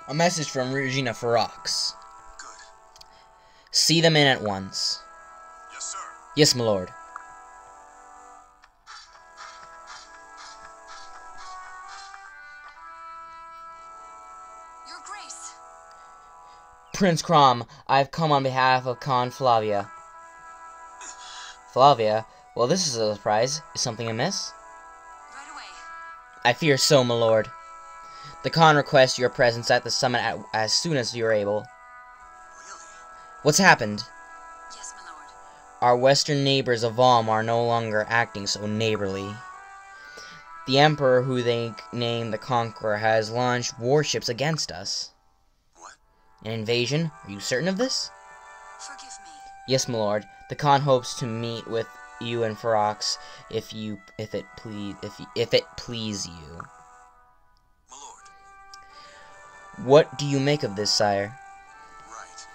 A message from Regina Ferox. Good. See them in at once. Yes, sir. Yes, my lord. Your Grace. Prince Crom, I've come on behalf of Con Flavia. Flavia? Well, this is a surprise. Is something amiss? Right away. I fear so, my lord. The Khan requests your presence at the summit as soon as you're able. Really? What's happened? Yes, my lord. Our western neighbors of Valm are no longer acting so neighborly. The Emperor, who they name the Conqueror, has launched warships against us. What? An invasion? Are you certain of this? Forgive me. Yes, my lord. The Khan hopes to meet with you and Ferox if it please you. My lord. What do you make of this, sire? Right.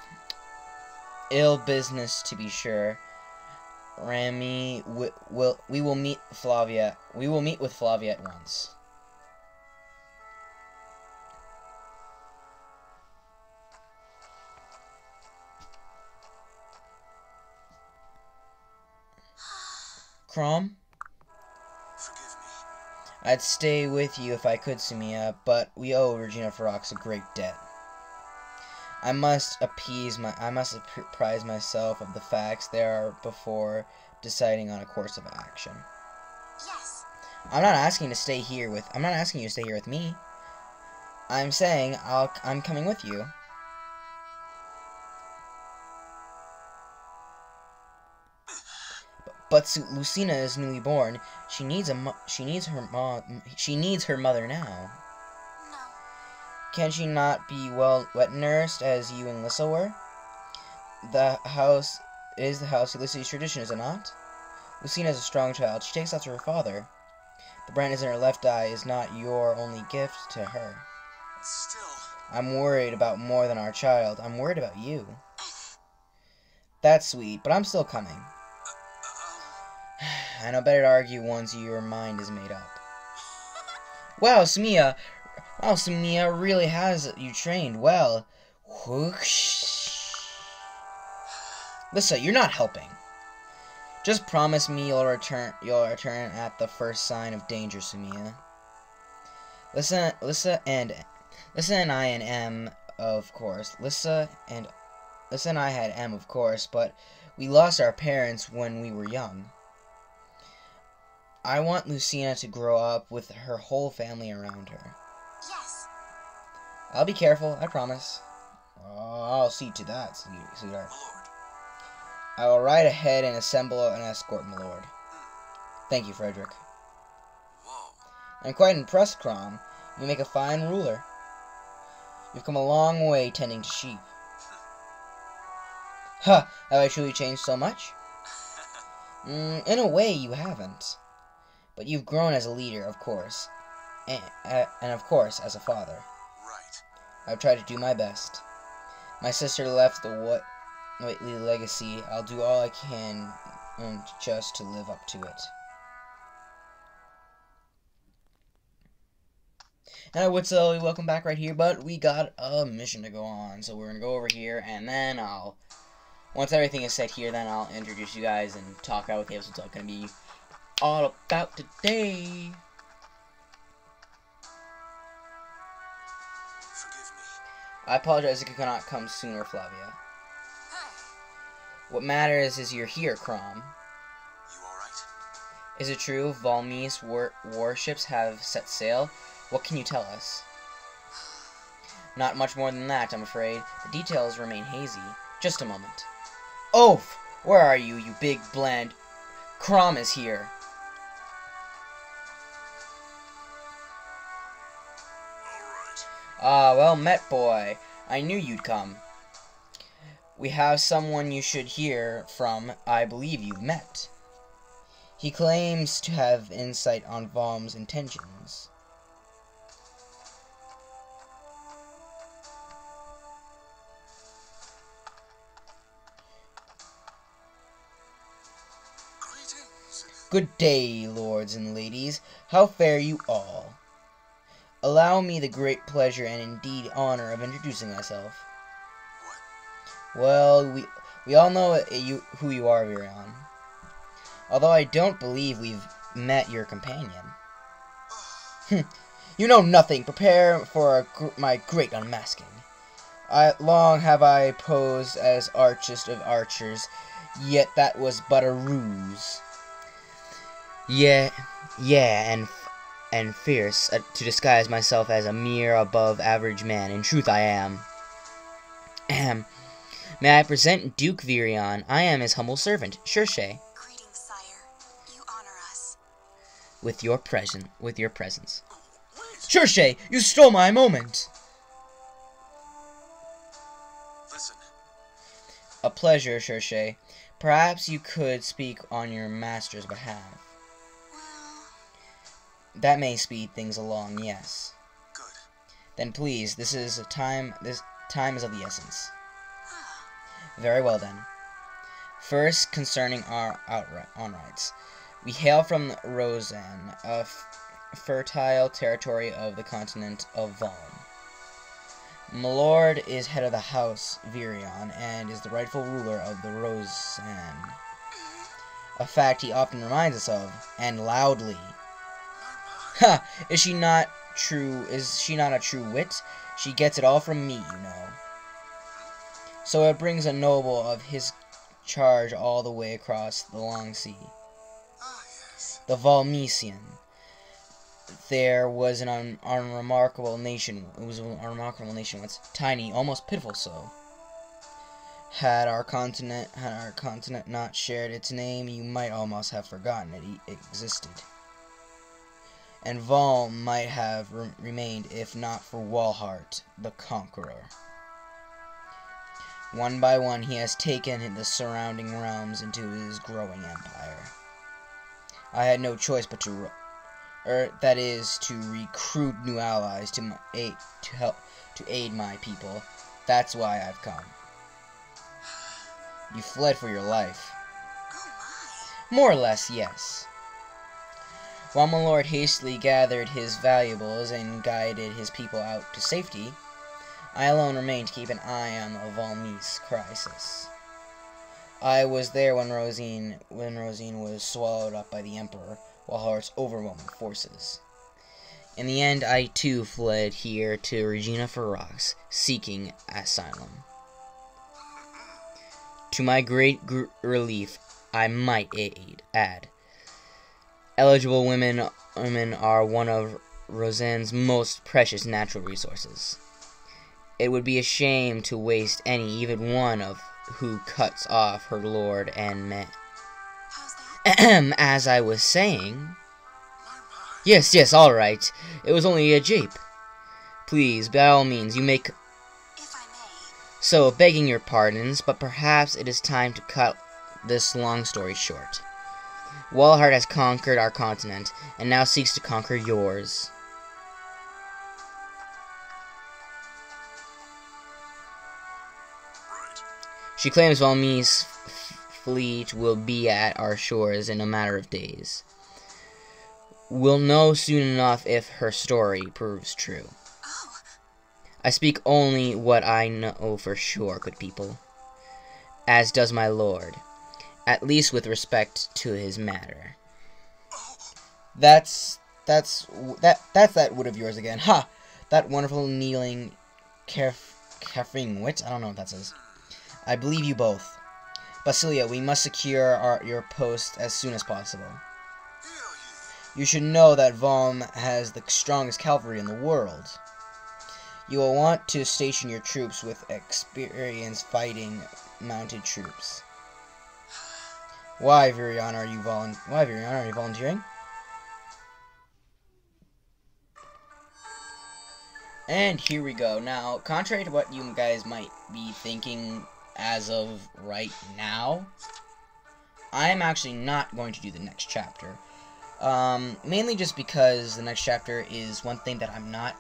Ill business, to be sure. Rami, we will meet Flavia. We will meet with Flavia at once. Crom? Forgive me. I'd stay with you if I could, Sumia, but we owe Regina Ferox a great debt. I must apprise myself of the facts there before deciding on a course of action. Yes. I'm not asking you to stay here with me. I'm saying I'm coming with you. But Lucina is newly born. She needs her mother now. No. Can she not be wet nursed as you and Lissa were? The house Ulysses' tradition, is it not? Lucina is a strong child. She takes after her father. The brightness in her left eye is not your only gift to her. Still. I'm worried about more than our child. I'm worried about you. That's sweet, but I'm still coming. I know better to argue once your mind is made up. Wow, Sumia really has you trained well. Whoosh. Lissa, you're not helping. Just promise me you'll return at the first sign of danger, Sumia. Lissa and I and M, of course. Lissa and I had M, of course, but we lost our parents when we were young. I want Lucina to grow up with her whole family around her. Yes. I'll be careful, I promise. I'll see to that, sweetheart. My lord. I will ride ahead and assemble an escort, my lord. Thank you, Frederick. Whoa. I'm quite impressed, Crom. You make a fine ruler. You've come a long way tending to sheep. Huh, have I truly changed so much? In a way, you haven't. But you've grown as a leader, of course. And of course, as a father. Right. I've tried to do my best. My sister left the Whiteley legacy. I'll do all I can just to live up to it. And I would say welcome back right here, but we got a mission to go on. So we're going to go over here, and then once everything is set here, then I'll introduce you guys and talk out what the episode's going to be all about today. Forgive me. I apologize if you cannot come sooner, Flavia. Hey. What matters is you're here, Crom. You alright? Is it true Valmy's warships have set sail? What can you tell us? Not much more than that, I'm afraid. The details remain hazy. Just a moment. Oaf! Where are you, you big, bland... Crom is here. Alright. Ah, well met, boy. I knew you'd come. We have someone you should hear from I believe you've met. He claims to have insight on Valm's intentions. Greetings. Good day, lords and ladies. How fare you all? Allow me the great pleasure and indeed honor of introducing myself. What? Well, we all know who you are, Virion. Although I don't believe we've met your companion. You know nothing. Prepare for my great unmasking. Long have I posed as archest of archers, yet that was but a ruse. Yeah, and fierce to disguise myself as a mere above-average man. In truth, I am. Ahem. May I present Duke Virion? I am his humble servant, Circe. Greetings, sire. You honor us. With your presence. Wait! Circe, you stole my moment! Listen. A pleasure, Circe. Perhaps you could speak on your master's behalf. Well, That may speed things along, yes. Good. Then please, this time is of the essence. ah, Very well then. First, concerning our on-rights. We hail from Roseanne, a fertile territory of the continent of Valm. Milord is head of the house Virion and is the rightful ruler of the Roseanne. A fact he often reminds us of, and loudly. Ha! Is she not a true wit? She gets it all from me, you know. So it brings a noble of his charge all the way across the long sea. Ah, yes. The Valmesian. There was an unremarkable nation. It was an unremarkable nation once, tiny, almost pitiful so. Had our continent not shared its name, you might almost have forgotten it existed. And Valm might have remained if not for Walhart, the Conqueror. One by one, he has taken the surrounding realms into his growing empire. I had no choice but to recruit new allies to aid my people. That's why I've come. You fled for your life. oh More or less, yes. While my lord hastily gathered his valuables and guided his people out to safety, I alone remained to keep an eye on the Valmese crisis. I was there when Rosine was swallowed up by the Emperor, Walhart's overwhelming forces. In the end, I too fled here to Regina Ferox, seeking asylum. To my great relief, I might add. Eligible women are one of Roseanne's most precious natural resources. It would be a shame to waste any, even one of who cuts off her lord and man. how's that? As I was saying. My, my. Yes, all right. It was only a jape. Please, by all means, you make. If I may. So, begging your pardons, but perhaps it is time to cut this long story short. Walhart has conquered our continent, and now seeks to conquer yours. Right. She claims Valmese fleet will be at our shores in a matter of days. We'll know soon enough if her story proves true. Oh, I speak only what I know for sure, good people. As does my lord. At least with respect to his matter. That's that wit of yours again. Ha! That wonderful kneeling carefing wit. I don't know what that says. I believe you both. Basilia, we must secure your post as soon as possible. You should know that Valm has the strongest cavalry in the world. You will want to station your troops with experience fighting mounted troops. Why, Virion, are you volunteering? And here we go. Now, contrary to what you guys might be thinking as of right now, I am actually not going to do the next chapter. Mainly just because the next chapter is one thing that I'm not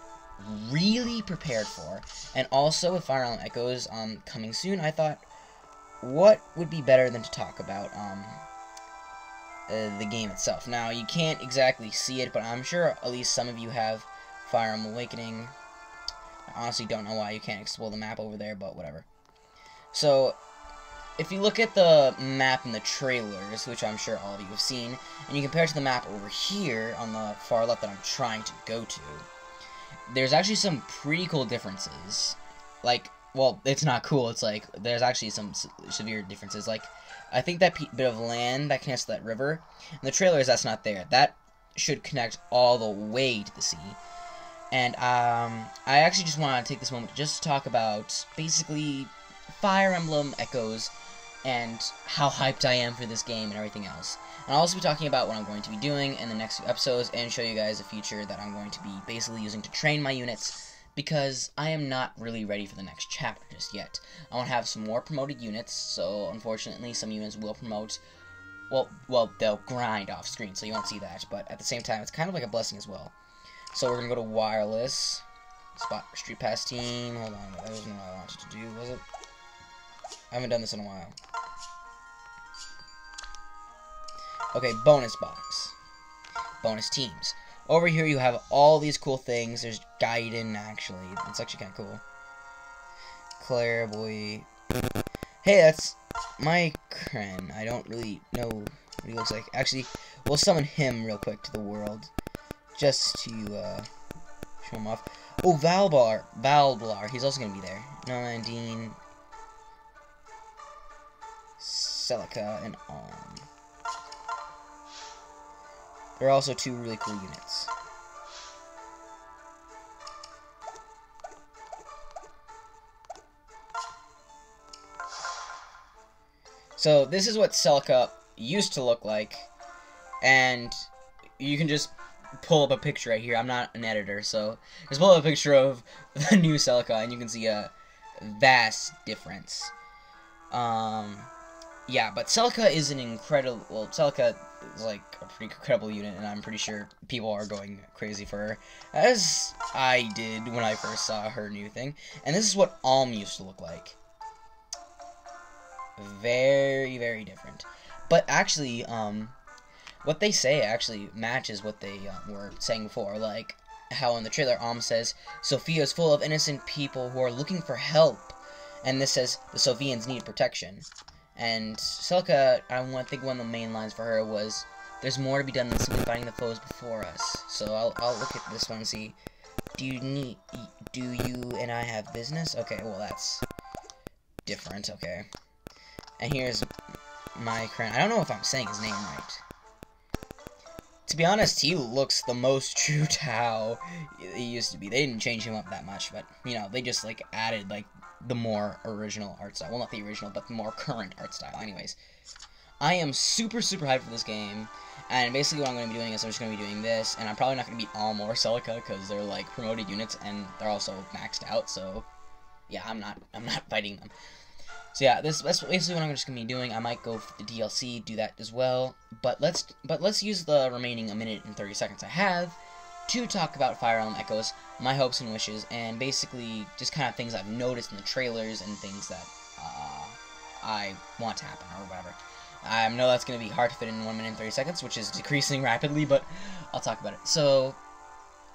really prepared for. And also, with Fire Emblem Echoes coming soon, I thought, what would be better than to talk about the game itself. Now, you can't exactly see it, but I'm sure at least some of you have Fire Emblem Awakening. I honestly don't know why you can't explore the map over there, but whatever. So, if you look at the map in the trailers, which I'm sure all of you have seen, and you compare it to the map over here on the far left that I'm trying to go to, there's actually some pretty cool differences. Like, well, it's not cool, it's like, there's actually some severe differences. Like, I think that bit of land that connects to that river, in the trailers, that's not there. That should connect all the way to the sea. And, I actually just want to take this moment to just talk about, basically, Fire Emblem Echoes, and how hyped I am for this game and everything else. And I'll also be talking about what I'm going to be doing in the next few episodes, and show you guys a feature that I'm going to be basically using to train my units, because I am not really ready for the next chapter just yet. I want to have some more promoted units, so unfortunately some units will promote, well, they'll grind off screen, so you won't see that, but at the same time, it's kind of like a blessing as well. So we're going to go to wireless, spot street pass team. Hold on, that wasn't what I wanted to do, was it? I haven't done this in a while. Okay, bonus box. Bonus teams. Over here you have all these cool things. There's Gaiden, actually. It's actually kind of cool. Clairvoy. Hey, that's Micron. I don't really know what he looks like. Actually, we'll summon him real quick to the world. Just to, show him off. Oh, Valblar. He's also going to be there. Normandine, Celica, and Alm. There are also two really cool units. So, this is what Celica used to look like, and you can just pull up a picture right here. I'm not an editor, so just pull up a picture of the new Celica, and you can see a vast difference. Yeah, but Celica is an incredible... Well, Celica is, like, a pretty incredible unit, and I'm pretty sure people are going crazy for her, as I did when I first saw her new thing. And this is what Alm used to look like. Very, very different. But actually, what they say actually matches what they were saying before, like how in the trailer Alm says, Sophia is full of innocent people who are looking for help, and this says the Sophians need protection. And Celica, I think one of the main lines for her was, there's more to be done than simply fighting the foes before us. So I'll look at this one and see, do you and I have business? Okay, well that's different, okay. And here's Micron. I don't know if I'm saying his name right. To be honest, he looks the most true to how he used to be. They didn't change him up that much, but, you know, they just, like, added, like, the more original art style. Well, not the original, but the more current art style. Anyways, I am super, super hyped for this game, and basically what I'm going to be doing is I'm just going to be doing this, and I'm probably not going to beat Alm or Celica, because they're, like, promoted units, and they're also maxed out, so, yeah, I'm not fighting them. So yeah, that's basically what I'm just gonna be doing. I might go for the DLC, do that as well. But let's use the remaining 1 minute and 30 seconds I have to talk about Fire Emblem Echoes, my hopes and wishes, and basically just kind of things I've noticed in the trailers and things that I want to happen or whatever. I know that's gonna be hard to fit in 1 minute and 30 seconds, which is decreasing rapidly, but I'll talk about it. So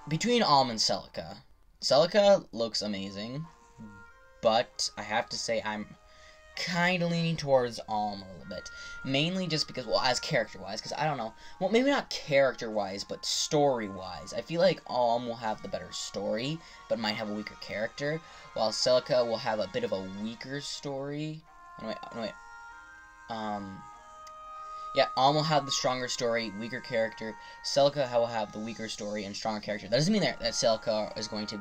between Alm and Celica, Celica looks amazing, but I have to say I'm kind of leaning towards Alm a little bit. Mainly just because, well, as character-wise, because I don't know. Well, maybe not character-wise, but story-wise. I feel like Alm will have the better story, but might have a weaker character, while Celica will have a bit of a weaker story. No, wait. Yeah, Alm will have the stronger story, weaker character. Celica will have the weaker story and stronger character. That doesn't mean that Celica is going to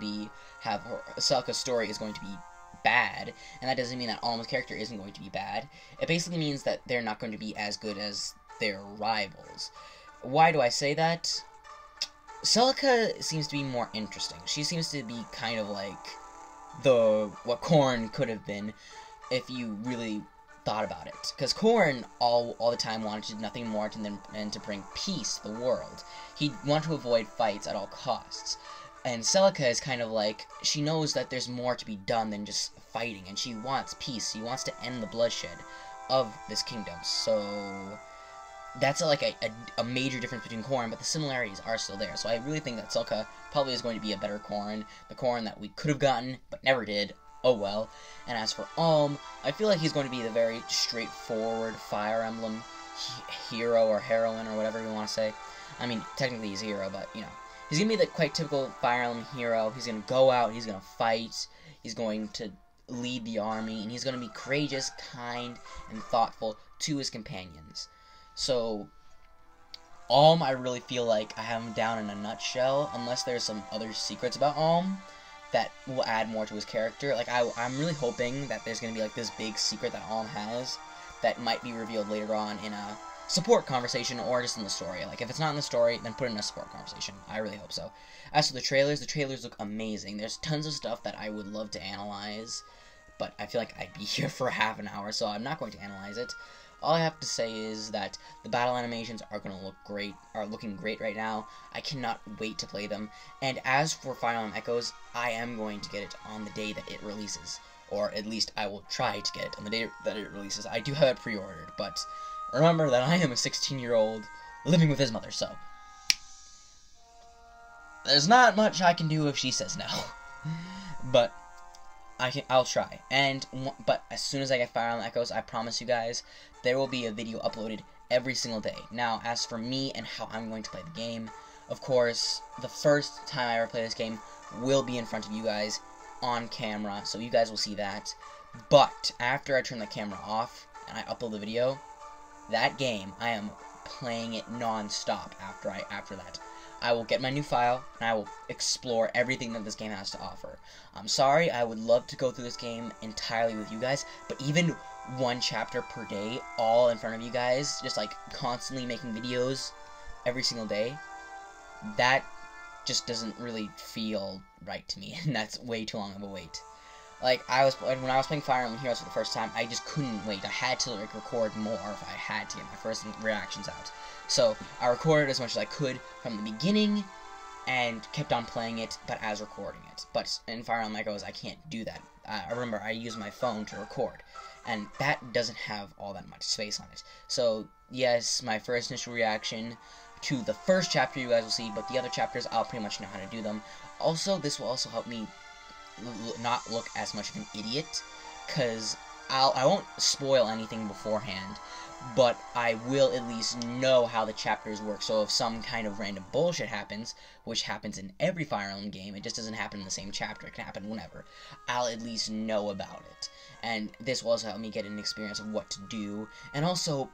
Celica's story is going to be bad, and that doesn't mean that Alm's character isn't going to be bad. It basically means that they're not going to be as good as their rivals. Why do I say that? Celica seems to be more interesting. She seems to be kind of like what Corrin could have been if you really thought about it. Because Corrin all the time wanted nothing more than to bring peace to the world. He wanted to avoid fights at all costs. And Celica is kind of like, she knows that there's more to be done than just fighting, and she wants peace. She wants to end the bloodshed of this kingdom. So, that's like a major difference between Corrin, but the similarities are still there. So I really think that Celica probably is going to be a better Corrin, the Corrin that we could have gotten but never did. Oh well. And as for Alm, I feel like he's going to be the very straightforward Fire Emblem hero or heroine or whatever you want to say. I mean, technically he's a hero, but you know, he's gonna be the quite typical Fire Emblem hero. He's gonna go out, he's gonna fight, he's going to lead the army, and he's gonna be courageous, kind, and thoughtful to his companions. So, Alm, I really feel like I have him down in a nutshell, unless there's some other secrets about Alm that will add more to his character. Like, I'm really hoping that there's gonna be, like, this big secret that Alm has that might be revealed later on in a support conversation or just in the story. Like, if it's not in the story, then put it in a support conversation. I really hope so. As for the trailers look amazing. There's tons of stuff that I would love to analyze, but I feel like I'd be here for half an hour, so I'm not going to analyze it. All I have to say is that the battle animations are looking great right now. I cannot wait to play them. And as for Fire Emblem Echoes, I am going to get it on the day that it releases. Or at least I will try to get it on the day that it releases. I do have it pre-ordered, but remember that I am a 16-year-old living with his mother, so there's not much I can do if she says no. But I'll try. But as soon as I get Fire Emblem Echoes, I promise you guys, there will be a video uploaded every single day. Now, as for me and how I'm going to play the game, of course, the first time I ever play this game will be in front of you guys on camera, so you guys will see that. But after I turn the camera off and I upload the video, that game, I am playing it non-stop after that. I will get my new file, and I will explore everything that this game has to offer. I'm sorry, I would love to go through this game entirely with you guys, but even one chapter per day, all in front of you guys, just like constantly making videos every single day, that just doesn't really feel right to me, and that's way too long of a wait. Like, when I was playing Fire Emblem Heroes for the first time, I just couldn't wait. I had to, like, record more if I had to get my first reactions out. So, I recorded as much as I could from the beginning, and kept on playing it, but as recording it. But in Fire Emblem Echoes, I can't do that. I remember, I use my phone to record, and that doesn't have all that much space on it. So, yes, my first initial reaction to the first chapter you guys will see, but the other chapters, I'll pretty much know how to do them. Also, this will also help me not look as much of an idiot, because I won't spoil anything beforehand, but I will at least know how the chapters work. So if some kind of random bullshit happens, which happens in every Fire Emblem game, it just doesn't happen in the same chapter, it can happen whenever, I'll at least know about it. And this will also help me get an experience of what to do, and also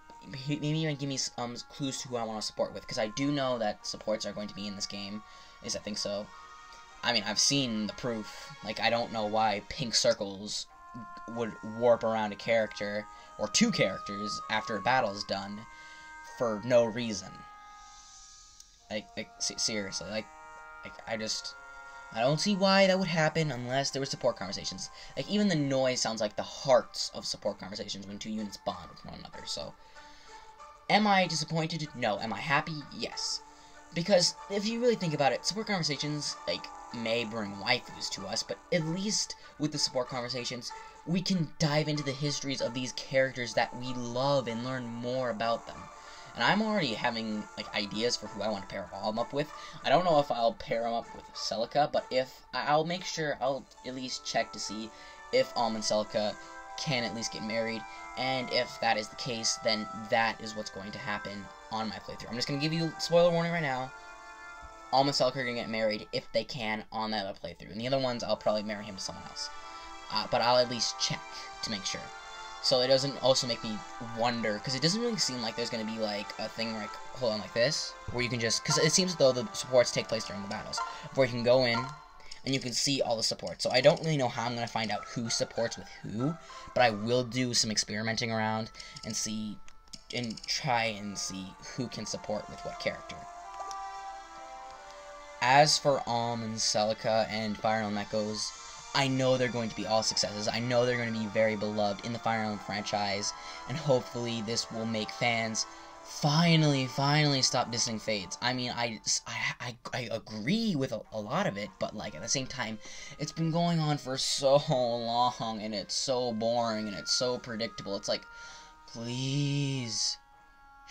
maybe even give me some clues to who I want to support with, because I do know that supports are going to be in this game. At least I think so. I mean, I've seen the proof. Like, I don't know why pink circles would warp around a character, or two characters, after a battle's done, for no reason. Seriously, I don't see why that would happen unless there were support conversations. Like, even the noise sounds like the hearts of support conversations when two units bond with one another, so. Am I disappointed? No. Am I happy? Yes. Because, if you really think about it, support conversations, like, may bring waifus to us, but at least with the support conversations, we can dive into the histories of these characters that we love and learn more about them. And I'm already having, like, ideas for who I want to pair Alm up with. I don't know if I'll pair him up with Celica, but I'll make sure, I'll at least check to see if Alm and Celica can at least get married, and if that is the case, then that is what's going to happen on my playthrough. I'm just going to give you spoiler warning right now. Alm and Celica are going to get married if they can on that other playthrough. And the other ones, I'll probably marry him to someone else. But I'll at least check to make sure. So it doesn't also make me wonder, because it doesn't really seem like there's going to be, like, a thing like, hold on, like this, where you can just, because it seems as though the supports take place during the battles, where you can go in, and you can see all the supports. So I don't really know how I'm going to find out who supports with who, but I will do some experimenting around, and try and see who can support with what character. As for Alm and Celica and Fire Emblem Echoes, I know they're going to be all successes. I know they're going to be very beloved in the Fire Emblem franchise, and hopefully this will make fans finally stop dissing Fates. I mean, I agree with a lot of it, but, like, at the same time, it's been going on for so long, and it's so boring, and it's so predictable. It's like, please,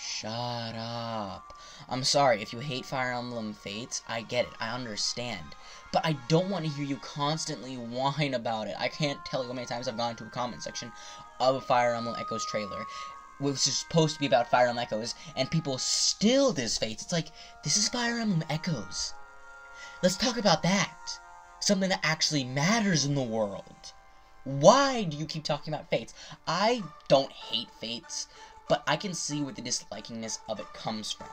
Shut up. I'm sorry, if you hate Fire Emblem Fates, I get it, I understand. But I don't want to hear you constantly whine about it. I can't tell you how many times I've gone to a comment section of a Fire Emblem Echoes trailer, which is supposed to be about Fire Emblem Echoes, and people still diss Fates. It's like, this is Fire Emblem Echoes. Let's talk about that. Something that actually matters in the world. Why do you keep talking about Fates? I don't hate Fates, but I can see where the dislikingness of it comes from.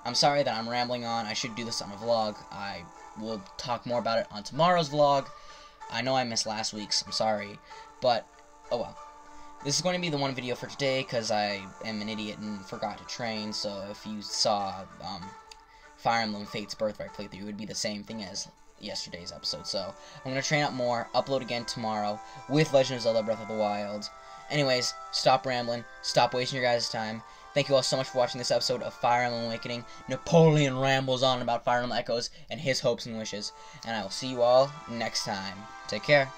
I'm sorry that I'm rambling on. I should do this on a vlog. I will talk more about it on tomorrow's vlog. I know I missed last week's. I'm sorry. But, oh well. This is going to be the one video for today because I am an idiot and forgot to train. So if you saw Fire Emblem Fates Birthright playthrough, it would be the same thing as yesterday's episode. So I'm going to train out more, upload again tomorrow with Legend of Zelda Breath of the Wild. Anyways, stop rambling. Stop wasting your guys' time. Thank you all so much for watching this episode of Fire Emblem Awakening. Napoleon rambles on about Fire Emblem Echoes and his hopes and wishes. And I will see you all next time. Take care.